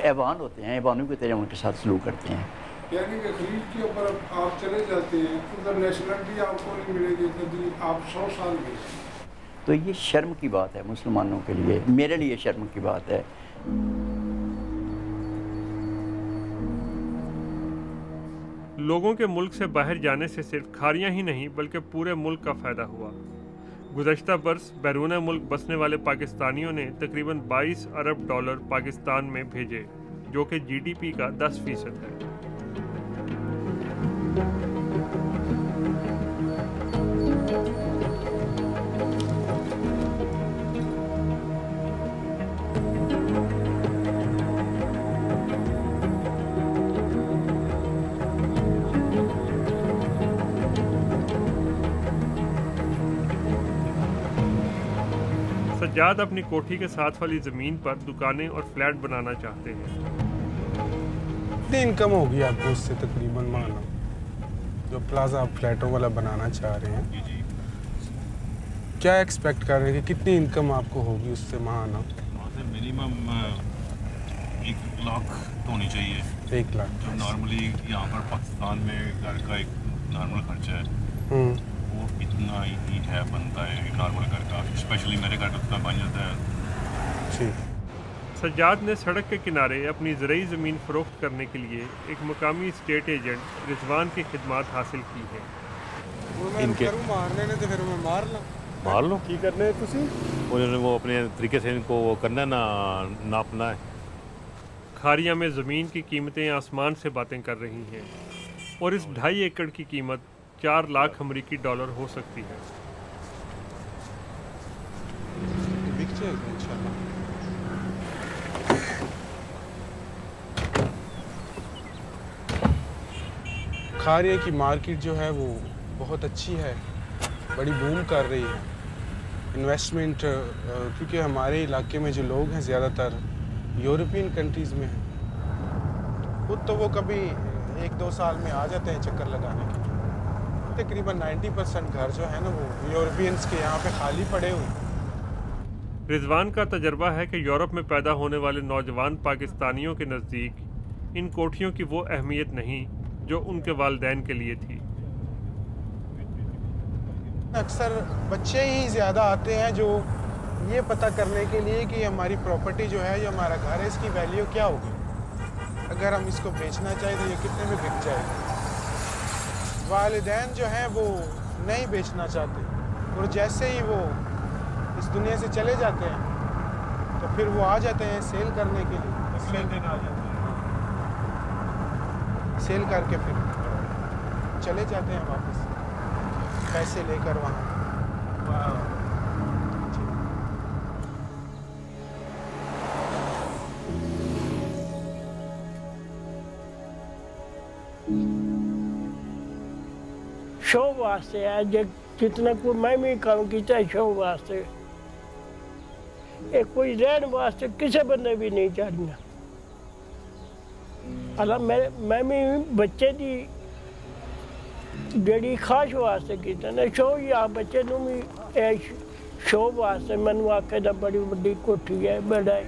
ऐवान होते हैं, ऐवानों की तरह उनके साथ सलूक करते हैं। यानी कि खलीज के ऊपर आप चले जाते हैं उधर नेशनलिटी आपको नहीं मिलेगी, यदि आप 100 साल में। तो ये शर्म की बात है मुसलमानों के लिए, मेरे लिए शर्म की बात है। लोगों के मुल्क से बाहर जाने से सिर्फ खारियां ही नहीं बल्कि पूरे मुल्क का फ़ायदा हुआ। गुज़श्ता बरस बैरून मुल्क बसने वाले पाकिस्तानियों ने तकरीबन 22 अरब डॉलर पाकिस्तान में भेजे, जो कि जीडीपी का 10% है। सज्जाद अपनी कोठी के साथ वाली ज़मीन पर दुकानें और फ्लैट बनाना चाहते हैं। कितनी इनकम होगी आपको उससे तकरीबन मानो, जो प्लाजा आप फ्लैटों वाला बनाना चाह रहे हैं? क्या एक्सपेक्ट कर रहे हैं कि कितनी इनकम आपको होगी उससे मानो? मिनिमम 1 लाख तो होनी चाहिए। 1 लाख जो नॉर्मली यहाँ पर पाकिस्तान में घर का एक नॉर्मल खर्चा है वो इतना ही है, बनता है नॉर्मल घर का, स्पेशली मेरे घर उतना बन जाता है। सज्जाद ने सड़क के किनारे अपनी ज़रूरी ज़मीन फ़रोख्त करने के लिए एक मकामी स्टेट एजेंट रिजवान की खिदमत हासिल की है। इनके मारने ने तो फिर मैं मार लो की करने तुसी उन्होंने वो अपने तरीके से इनको वो करना ना, नापना है। खारिया में ज़मीन की कीमतें आसमान से बातें कर रही हैं और इस 2.5 एकड़ की कीमत 4 लाख अमेरिकी डॉलर हो सकती है। बिक जाएगा इंशाल्लाह। खारिया की मार्केट जो है वो बहुत अच्छी है, बड़ी बूम कर रही है। इन्वेस्टमेंट क्योंकि हमारे इलाके में जो लोग हैं ज़्यादातर यूरोपियन कंट्रीज़ में हैं, खुद तो वो कभी 1-2 साल में आ जाते हैं चक्कर लगाने के लिए। तकरीबन 90% घर जो है ना वो यूरोपियंस के यहाँ पे खाली पड़े हुए। रिजवान का तजर्बा है कि यूरोप में पैदा होने वाले नौजवान पाकिस्तानियों के नज़दीक इन कोठियों की वो अहमियत नहीं जो उनके वालिदैन के लिए थी। अक्सर बच्चे ही ज़्यादा आते हैं जो ये पता करने के लिए कि हमारी प्रॉपर्टी जो है, जो हमारा घर है, इसकी वैल्यू क्या होगी, अगर हम इसको बेचना चाहें तो ये कितने में बिक जाएगा। वालिदैन जो हैं वो नहीं बेचना चाहते और जैसे ही वो इस दुनिया से चले जाते हैं तो फिर वो आ जाते हैं सेल करने के लिए। सेल करके फिर चले जाते हैं वापस पैसे लेकर वहाँ। शो वास्ते है, जितना कोई मैं भी काम किया शो वास्ते, ये कोई रहने वास्ते किसी बंदे भी नहीं चाहिए। अला मैं भी बच्चे की जड़ी खाश वास्ते किया ना शो, या बच्चे नू भी शो वास्ते मैनू आखे दा बड़ी वड्डी कोठी है बड़ा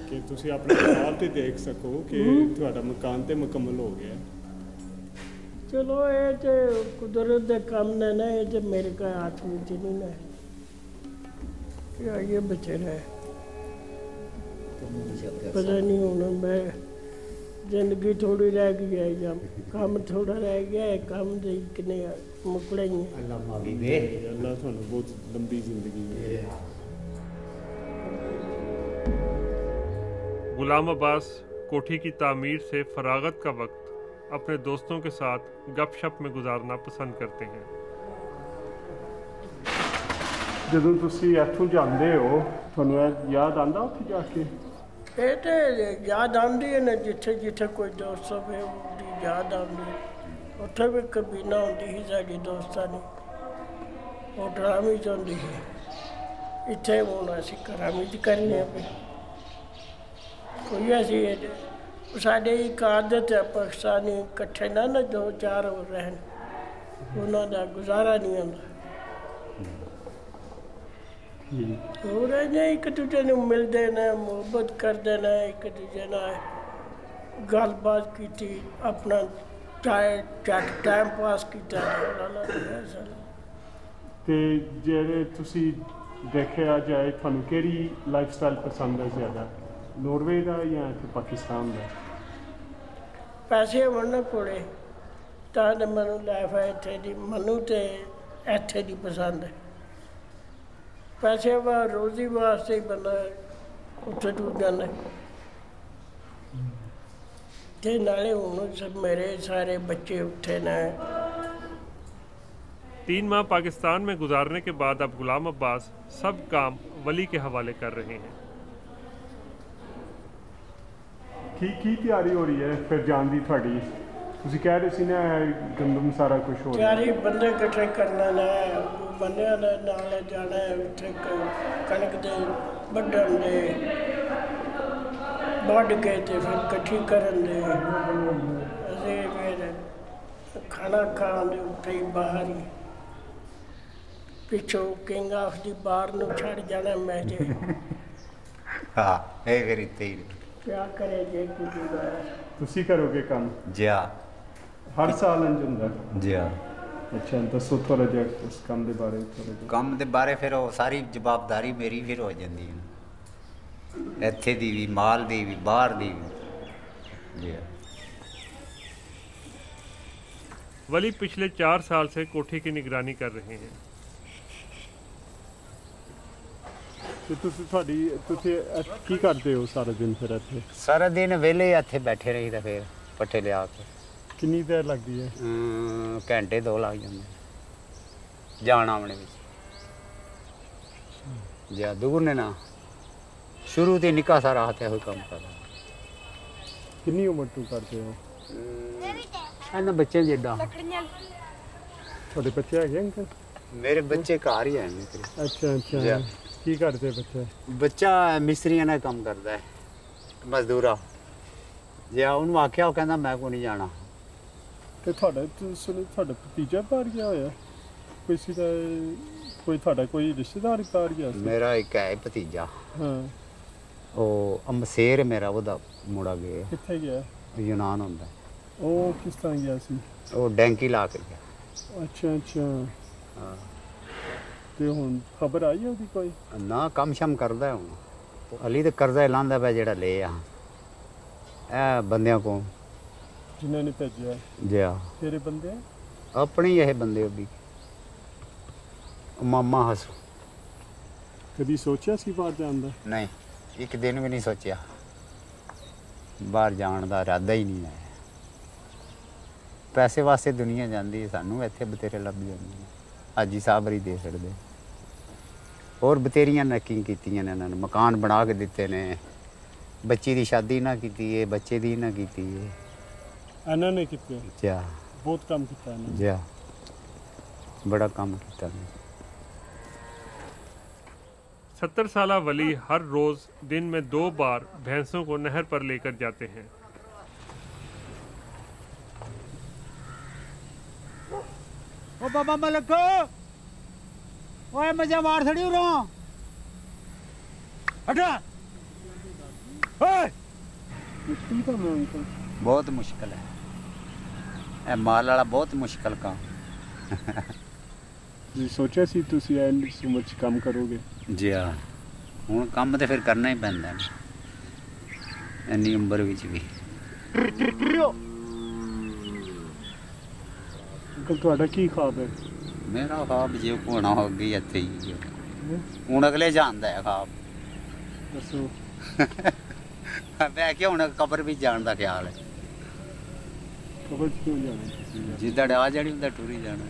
कि तुसी अपने ख्याल ते देख सको कि तुहाडा मकान ते मुकम्मल हो गया। चलो ये तो कुदरत दे काम ने ना, ये तो मेरे का हाथ में नहीं ना, ये बचे रहे पता नहीं होना। मैं जिंदगी थोड़ी रह गई है या काम थोड़ा रह गया है, काम दे कितने मुकड़े ही हैं। अल्लाह थानू बहुत लंबी जिंदगी दे। गुलाम अब्बास कोठी की तामीर से फरागत का वक्त अपने दोस्तों के साथ गपशप में गुजारना पसंद करते हैं। ਜਦੋਂ ਤੁਸੀਂ ਇੱਥੋਂ ਜਾਂਦੇ ਹੋ ਤੁਹਾਨੂੰ ਇਹ ਯਾਦ ਆਂਦਾ ਉੱਥੇ ਜਾ ਕੇ? ਇਹ ਤੇ ਯਾਦ ਆਉਂਦੀ ਹੈ ਨਾ, ਜਿੱਥੇ ਜਿੱਥੇ ਕੋਈ ਦੋਸਤ ਹੋਵੇ ਉਹਦੀ ਯਾਦ ਆਉਂਦੀ। ਉੱਥੇ ਵੀ ਕਬੀਨਾ ਹੁੰਦੀ ਸੀ ਸਾਡੀ ਦੋਸਤਾਂ ਦੀ, ਉਹ ਡਰਾਮੀ ਚਾਹੁੰਦੀ ਸੀ। ਇੱਥੇ ਹੁਣ ਅਸੀਂ ਘਰਾਂ ਵਿੱਚ ਕਰਨੇ ਆ ਪਏ ਕੋਈ ਅਸੀਂ ਸਾਡੇ ਇੱਕ ਆਦਤ ਹੈ ਪਾਕਿਸਤਾਨੀ ਇਕੱਠੇ ਨਾ 2-4 ਹੋ ਰਹਿਣ, ਉਹਨਾਂ ਦਾ ਗੁਜ਼ਾਰਾ ਨਹੀਂ ਹੁੰਦਾ। ਹੋਰ ਇਹ ਇੱਕ ਦੂਜੇ ਨੂੰ ਮਿਲਦੇ ਨੇ, ਮੁਹੱਬਤ ਕਰਦੇ ਨੇ, ਇੱਕ ਦੂਜੇ ਨਾਲ ਗੱਲਬਾਤ ਕੀਤੀ, ਆਪਣਾ ਟਾਈਮ ਪਾਸ ਕੀਤਾ। ਤੇ ਜਿਹੜੇ ਤੁਸੀਂ ਦੇਖਿਆ ਜਾਏ ਤੁਹਾਨੂੰ ਕਿਹੜੀ ਲਾਈਫ ਸਟਾਈਲ ਪਸੰਦ ਹੈ ਜ਼ਿਆਦਾ, ਨੋਰਵੇ ਦਾ ਜਾਂ ਇੱਥੇ ਪਾਕਿਸਤਾਨ ਦਾ? ਪੈਸੇ ਹੋਣ ਨਾ ਕੋਲੇ ਤਾਂ ਮੈਨੂੰ ਲਾਈਫ ਹੈ ਇੱਥੇ ਦੀ, ਮੈਨੂੰ ਤੇ ਇੱਥੇ ਦੀ ਪਸੰਦ ਹੈ। पैसे वा रोजी वास्ते ही बंदा उत्थे टूट जाता ते नाले हुण सब मेरे सारे बच्चे उठे ने। 3 माह पाकिस्तान में गुजारने के बाद अब गुलाम अब्बास सब काम वली के हवाले कर रहे हैं। की तैयारी हो रही है फिर जान दी थोड़ी? ਤੁਸੀਂ ਕਹਿ ਰਹੇ ਸੀ ਨਾ ਗੰਦਮ ਸਾਰਾ ਕੁਝ ਹੋ ਰਿਹਾ, ਤਿਆਰੀ ਬੰਦੇ ਇਕੱਠੇ ਕਰਨਾ ਨੇ, ਬੰਦਿਆਂ ਦੇ ਨਾਲ ਜਾਣਾ ਉੱਥੇ ਕਣਕ ਦੇ ਵੱਢਣ ਦੇ, ਵੱਢ ਕੇ ਤੇ ਫਿਰ ਇਕੱਠੀ ਕਰਨ ਦੇ, ਅਸੀਂ ਫਿਰ ਖਾਣਾ ਖਾਣ ਦੇ ਉੱਤੇ ਹੀ ਬਾਹਰ ਹੀ ਪਿੱਛੋਂ ਕਿੰਗ ਆਫ ਦੀ ਬਾਰ ਨੂੰ ਛੱਡ ਜਾਣਾ ਮੈਂ ਜੇ। ਹਾਂ ਇਹ ਫਿਰ ਇੱਥੇ ਹੀ ਕਿਆ ਕਰੇ ਜੇ ਕੁਝ ਤੁਸੀਂ ਕਰੋਗੇ ਕੰਮ? ਜਿਆ ਹਰ ਸਾਲ ਇੰਜ ਹੁੰਦਾ? ਜਿਆ। ਅੱਛਾ ਦੱਸੋ ਥੋੜਾ ਜਿਹਾ ਉਸ ਕੰਮ ਦੇ ਬਾਰੇ। ਕੰਮ ਦੇ ਬਾਰੇ ਫਿਰ ਉਹ ਸਾਰੀ ਜਵਾਬਦਾਰੀ ਮੇਰੀ ਫਿਰ ਹੋ ਜਾਂਦੀ ਹੈ, ਇੱਥੇ ਦੀ ਵੀ, ਮਾਲ ਦੀ ਵੀ, ਬਾਹਰ ਦੀ ਵੀ। ਜਿਆ। वली पिछले 4 साल से कोठी की निगरानी कर रहे हैं। ਤੁਸੀਂ ਕੀ ਕਰਦੇ ਹੋ ਸਾਰਾ ਦਿਨ ਫਿਰ ਇੱਥੇ? ਸਾਰਾ ਦਿਨ ਵਿਹਲੇ ਇੱਥੇ ਬੈਠੇ ਰਹੀਦਾ, ਫਿਰ ਪੱਠੇ ਲਿਆ ਕੇ। ਕਿੰਨੀ ਦੇਰ ਲੱਗਦੀ ਹੈ? ਘੰਟੇ 2 ਲੱਗ ਜਾਂਦੇ ਜਾਣ ਆਉਣੇ ਵਿੱਚ। ਜਿਆ ਦੂਰ ਨੇ ਨਾ, ਸ਼ੁਰੂ ਤੇ ਨਿੱਕਾ ਸਾਰਾ ਹੱਥ ਇਹੋ ਕੰਮ ਕਰਦਾ। ਕਿੰਨੀ ਉਮਰ ਤੋਂ ਕਰਦੇ ਹੋ? ਇਹਨਾਂ ਬੱਚਿਆਂ ਜਿੱਦਾਂ। ਤੁਹਾਡੇ ਬੱਚੇ ਹੈਗੇ ਅੰਕਲ? ਮੇਰੇ ਬੱਚੇ ਘਰ ਹੀ ਹੈ। ਅੱਛਾ ਅੱਛਾ, ਕੀ ਕਰਦੇ ਬੱਚੇ? ਬੱਚਾ ਮਿਸਤਰੀਆਂ ਨਾਲ ਕੰਮ ਕਰਦਾ ਹੈ, ਮਜ਼ਦੂਰਾ। ਜੇ ਉਹਨੂੰ ਆਖਿਆ ਉਹ ਕਹਿੰਦਾ ਮੈਂ ਕੋਈ ਨਹੀਂ ਜਾਣਾ। ਤੇ ਤੁਹਾਡਾ ਭਤੀਜਾ ਬਾਹਰ ਗਿਆ ਹੋਇਆ? ਕਿਸੇ ਦਾ ਕੋਈ ਤੁਹਾਡਾ ਕੋਈ ਰਿਸ਼ਤੇਦਾਰ ਬਾਹਰ ਗਿਆ ਸੀ? ਮੇਰਾ ਇੱਕ ਹੈ ਭਤੀਜਾ। ਹਾਂ। ਉਹ ਅਮਸੇਰ ਮੇਰਾ ਉਹਦਾ ਮੁੰਡਾ ਗਿਆ। ਕਿੱਥੇ ਗਿਆ? ਯੂਨਾਨ ਹੁੰਦਾ। ਉਹ ਕਿਸ ਤਰ੍ਹਾਂ ਗਿਆ ਸੀ? ਉਹ ਡੈਂਕੀ ਲਾ ਕੇ ਗਿਆ। ਅੱਛਾ ਅੱਛਾ। ਹਾਂ। ਤੇ ਹੁਣ ਖਬਰ ਆਈ ਉਹਦੀ ਕੋਈ? ਨਾ, ਕੰਮ ਸ਼ਮ ਕਰਦਾ ਹੁਣ। ਅਲੀ ਤੇ ਕਰਜ਼ਾ ਲਾਂਦਾ ਪਿਆ ਜਿਹੜਾ ਲੈ ਆ ਇਹ ਬੰਦਿਆਂ ਕੋਲ, ਜਿਨ੍ਹਾਂ ਨੇ ਭੇਜਿਆ। ਜਿਆ ਤੇਰੇ ਬੰਦੇ? ਆਪਣੇ ਇਹ ਬੰਦੇ ਵੀ ਮਾਮਾ ਹਸ। ਕਦੀ ਸੋਚਿਆ ਸੀ ਬਾਹਰ ਜਾਣ ਦਾ? ਨਹੀਂ, ਇੱਕ ਦਿਨ ਵੀ ਨਹੀਂ ਸੋਚਿਆ। ਬਾਹਰ ਜਾਣ ਦਾ ਇਰਾਦਾ ਹੀ ਨਹੀਂ ਹੈ। ਪੈਸੇ ਵਾਸਤੇ ਦੁਨੀਆ ਜਾਂਦੀ, ਸਾਨੂੰ ਇੱਥੇ ਬਤੇਰੇ ਲੱਭ ਜਾਂਦੇ। ਅੱਜ ਹੀ ਸਾਬਰੀ ਦੇ ਸਕਦੇ। ਹੋਰ ਬਤੇਰੀਆਂ ਨੈਕਿੰਗ ਕੀਤੀਆਂ ਨੇ ਇਹਨਾਂ ਨੇ, ਮਕਾਨ ਬਣਾ ਕੇ ਦਿੱਤੇ ਨੇ। ਬੱਚੀ ਦੀ ਸ਼ਾਦੀ ਨਾ ਕੀਤੀ ਏ, ਬੱਚੇ ਦੀ ਨਾ ਕੀਤੀ ਏ। ਇਹਨਾਂ ਨੇ ਕੀਤੀ? ਅੱਛਾ। बहुत काम किया है जी हाँ, बड़ा काम किया है। 70 साला वली हर रोज़ दिन में 2 बार भैंसों को नहर पर लेकर जाते हैं। ओ बाबा मलक, ओए मजा मार छड़ी रहा हटा। मुश्किल काम है उनका, बहुत मुश्किल है। ए माल वाला बहुत मुश्किल काम। जी सोचा सी तुसी एंड सो मच काम करोगे। जी हाँ, हुण काम तो फिर करना ही पैंदा है, इन्नी उम्र विच भी। अंकल तुहाडा की ख्वाब है? मेरा ख्वाब जो होना हो गई इत्थे ही हुण अगले जानदा है ख्वाब। दसो। मैं क्या हुण कबर भी जान दा ख्याल है। कबर क्यों जाना? जिद्दां आ जानी उद्दां टुरी जाना।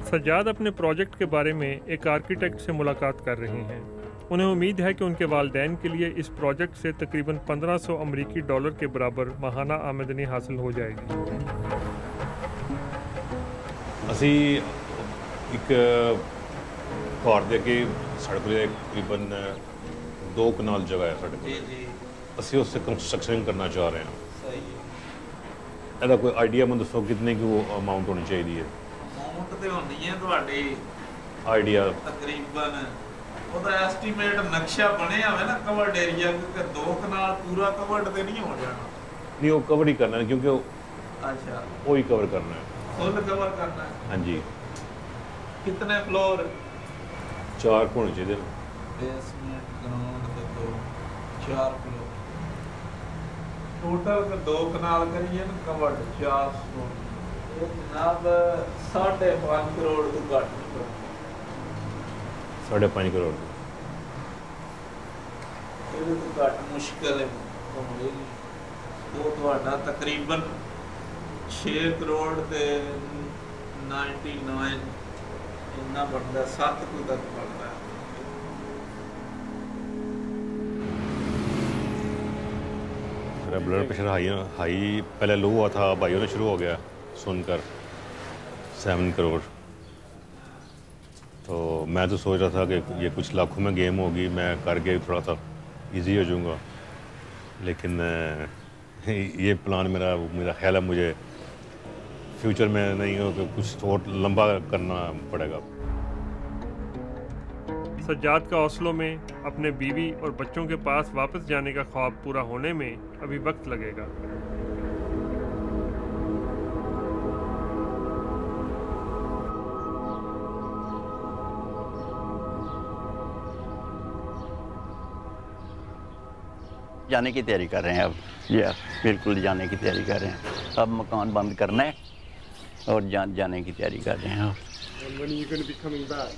सज्जाद अपने प्रोजेक्ट के बारे में एक आर्किटेक्ट से मुलाकात कर रहे हैं। उन्हें उम्मीद है कि उनके वालिदैन के लिए इस प्रोजेक्ट से तकरीबन 1500 अमरीकी डॉलर के बराबर माहाना आमदनी हासिल हो जाएगी। असी एक घर दे अगे साढ़े को तकरीबन 2 कनाल जगह है साढ़े को, असी उससे कंस्ट्रक्शन करना चाह रहे हैं। ਇਹਦਾ कोई आइडिया मैं दसो कितने की वो अमाउंट होनी चाहिए? अमाउंट तो होनी है ਤੁਹਾਡੇ आइडिया तकरीबन ਉਹਦਾ ਐਸਟੀਮੇਟ ਨਕਸ਼ਾ ਬਣਿਆ ਹੋਵੇ ਨਾ ਕਵਰਡ ਏਰੀਆ ਕਿ 2 ਕਨਾਲ पूरा कवर्ड ਤੇ नहीं हो जाना। नहीं वो कवर ही करना है क्योंकि अच्छा वो ही कवर करना है, फुल कवर करना है। हाँ जी। कितने फ्लोर? 4 होने चाहिए। बेसमेंट ग्राउंड ते 2 4 फ्लोर टोटल का 2 कनाल करिए ना कवर्ड 4 फ्लोर। ये जनाब 5.5 करोड़ तो घट नहीं पड़ा। 5.5 करोड़ ये तो घट मुश्किल है होएगी। तो ਤੁਹਾਡਾ तकरीबन 6 करोड़ ते 99 इतना बनता 7 को तक बनता है। मेरा ब्लड प्रेशर हाई पहले लो हुआ था, अब हाई होना शुरू हो गया सुनकर 7 करोड़। तो मैं तो सोच रहा था कि ये कुछ लाखों में गेम होगी, मैं करके थोड़ा सा इजी हो जाऊंगा, लेकिन ये प्लान मेरा ख्याल है मुझे फ्यूचर में नहीं हो कि कुछ थोड़ा लंबा करना पड़ेगा। सज्जाद का ओस्लो में अपने बीवी और बच्चों के पास वापस जाने का ख्वाब पूरा होने में अभी वक्त लगेगा। जाने की तैयारी कर रहे हैं अब। या बिल्कुल जाने की तैयारी कर रहे हैं। अब मकान बंद करना है और जाने की तैयारी कर रहे हैं। And when are you going to be coming back?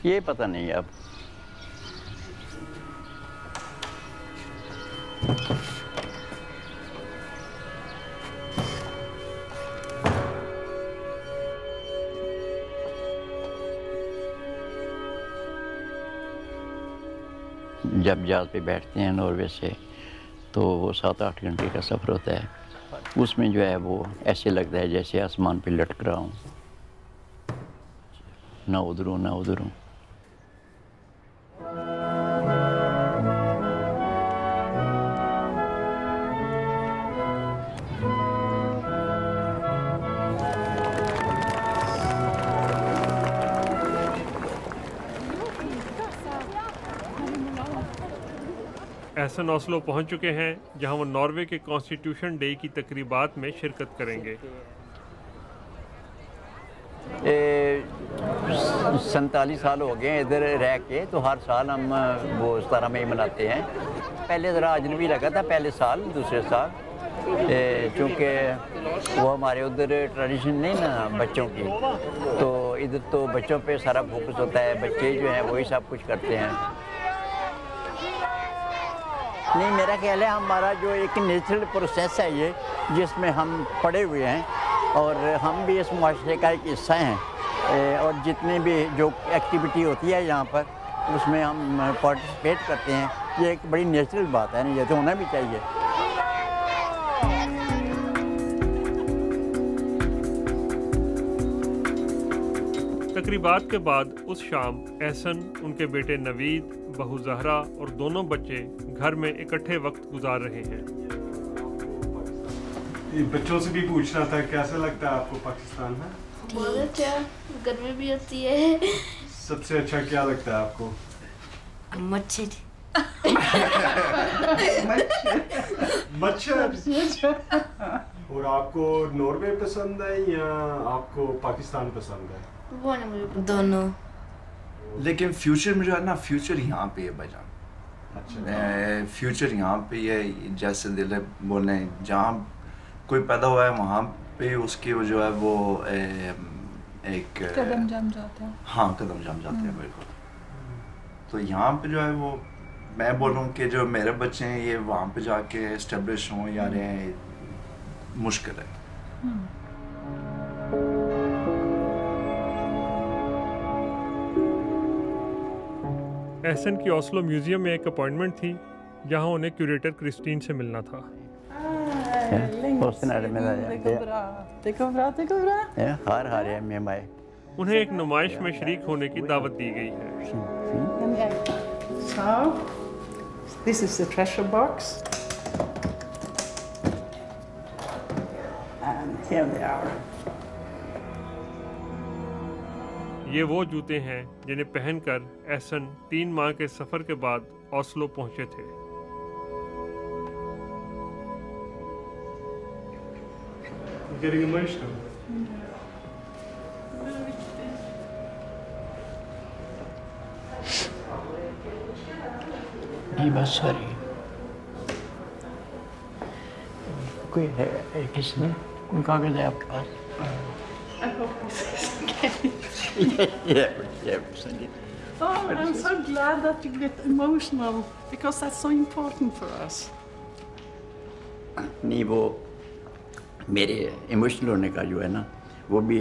ये पता नहीं अब। जब जहाज़ पे बैठते हैं नॉर्वे से तो वो 7-8 घंटे का सफ़र होता है। उसमें जो है वो ऐसे लगता है जैसे आसमान पे लटक रहा हूँ, ना उधर हूँ ना उधर हूँ। एहसन ओस्लो पहुंच चुके हैं जहां वो नॉर्वे के कॉन्स्टिट्यूशन डे की तकरीबात में शिरकत करेंगे। 47 साल हो गए इधर रह के, तो हर साल हम वो 17 मई मनाते हैं। पहले ज़रा अजनबी लगा था पहले साल, दूसरे साल चूँकि वो हमारे उधर ट्रेडिशन नहीं ना बच्चों की, तो इधर तो बच्चों पे सारा फोकस होता है, बच्चे जो हैं वही सब कुछ करते हैं। नहीं, मेरा ख्याल है हमारा जो एक नेचुरल प्रोसेस है ये, जिसमें हम पड़े हुए हैं और हम भी इस मुआशरे का एक हिस्सा हैं, और जितने भी जो एक्टिविटी होती है यहाँ पर उसमें हम पार्टिसिपेट करते हैं। ये एक बड़ी नेचुरल बात है ना, ये तो होना भी चाहिए। तकरीबात के बाद उस शाम एहसन, उनके बेटे नवीद, बहू जहरा और दोनों बच्चे घर में इकट्ठे वक्त गुजार रहे हैं। ये बच्चों से भी पूछना था, कैसा लगता है आपको पाकिस्तान में? बहुत अच्छा, गर्मी भी होती है। सबसे अच्छा क्या लगता है आपको? मच्छर। मच्छर। और आपको नॉर्वे पसंद है या आपको पाकिस्तान पसंद है? दोनों। लेकिन फ्यूचर में जो है ना, फ्यूचर यहाँ पे है भाईजान। अच्छा। फ्यूचर यहाँ पे है, जैसे दिल बोले जहाँ कोई पैदा हुआ है वहाँ पे उसके वो जो है वो एक कदम जम जाते हैं। हाँ, कदम जम जाते हैं बिल्कुल। तो यहाँ पे जो है वो मैं बोलूँ कि जो मेरे बच्चे हैं ये वहाँ पे जाके एस्टेब्लिश हों या रहें, मुश्किल है। एहसन की ओस्लो म्यूजियम में एक अपॉइंटमेंट थी जहां उन्हें क्यूरेटर क्रिस्टीन से मिलना था। उन्हें एक नुमाइश में शरीक होने की दावत दी गई है। So, this is the treasure box. And here they are. ये वो जूते हैं जिन्हें पहनकर एहसन 3 माह के सफर के बाद ओस्लो पहुंचे थे। Getting emotional. नहीं बस सॉरी, कोई है किसने कोई कागज है आपके पास? I hope this is yeah. Oh, I'm so glad that you get emotional because that's so important for us. नहीं, वो मेरे इमोशनल होने का जो है ना, वो भी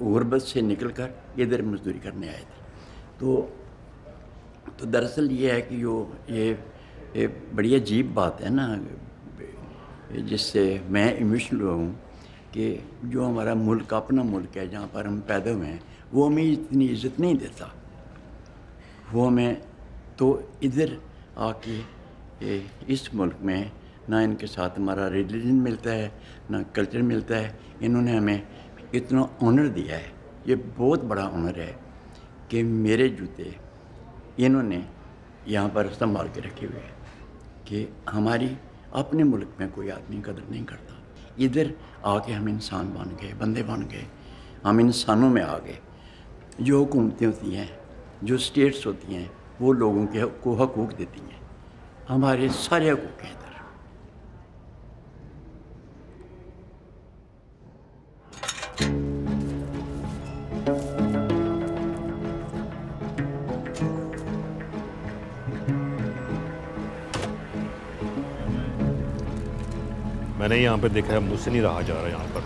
गुर्बत से निकलकर इधर मजदूरी करने आए थे। तो दरअसल ये है कि ये बड़ी अजीब बात है ना, जिससे मैं इमोशनल हूँ कि जो हमारा मुल्क, अपना मुल्क है जहाँ पर हम पैदा हुए हैं, वो हमें इतनी इज़्ज़त नहीं देता। वो हमें तो इधर आके इस मुल्क में ना इनके साथ हमारा रिलीजन मिलता है, ना कल्चर मिलता है। इन्होंने हमें इतना ऑनर दिया है, ये बहुत बड़ा ऑनर है कि मेरे जूते इन्होंने यहाँ पर संभाल के रखे हुए हैं कि हमारी अपने मुल्क में कोई आदमी कदर नहीं करता। इधर आके हम इंसान बन गए, बंदे बन गए, हम इंसानों में आ गए। जो हुकूमतें होती हैं, जो स्टेट्स होती हैं, वो लोगों के को हकूक़ देती हैं, हमारे सारे हकूक़ हैं इधर। मैंने यहाँ पे देखा है, मुझसे नहीं रहा जा रहा यहाँ पर,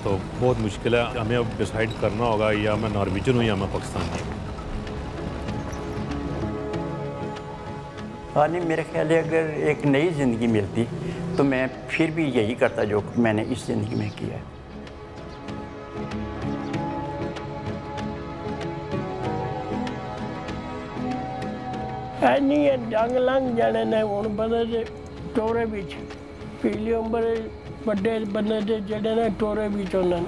तो बहुत मुश्किल है। हमें अब डिसाइड करना होगा या मैं नॉर्वेजियन हूँ या मैं पाकिस्तानी हूँ। हाँ, नहीं, मेरे ख्याल है अगर एक नई ज़िंदगी मिलती तो मैं फिर भी यही करता जो मैंने इस ज़िंदगी में किया है। नहीं जंग लंघ जाने ने हुण बंदे टोरे बीच पीली उम्र बड़े बंदे दे जेडे ने टोरे बीच होने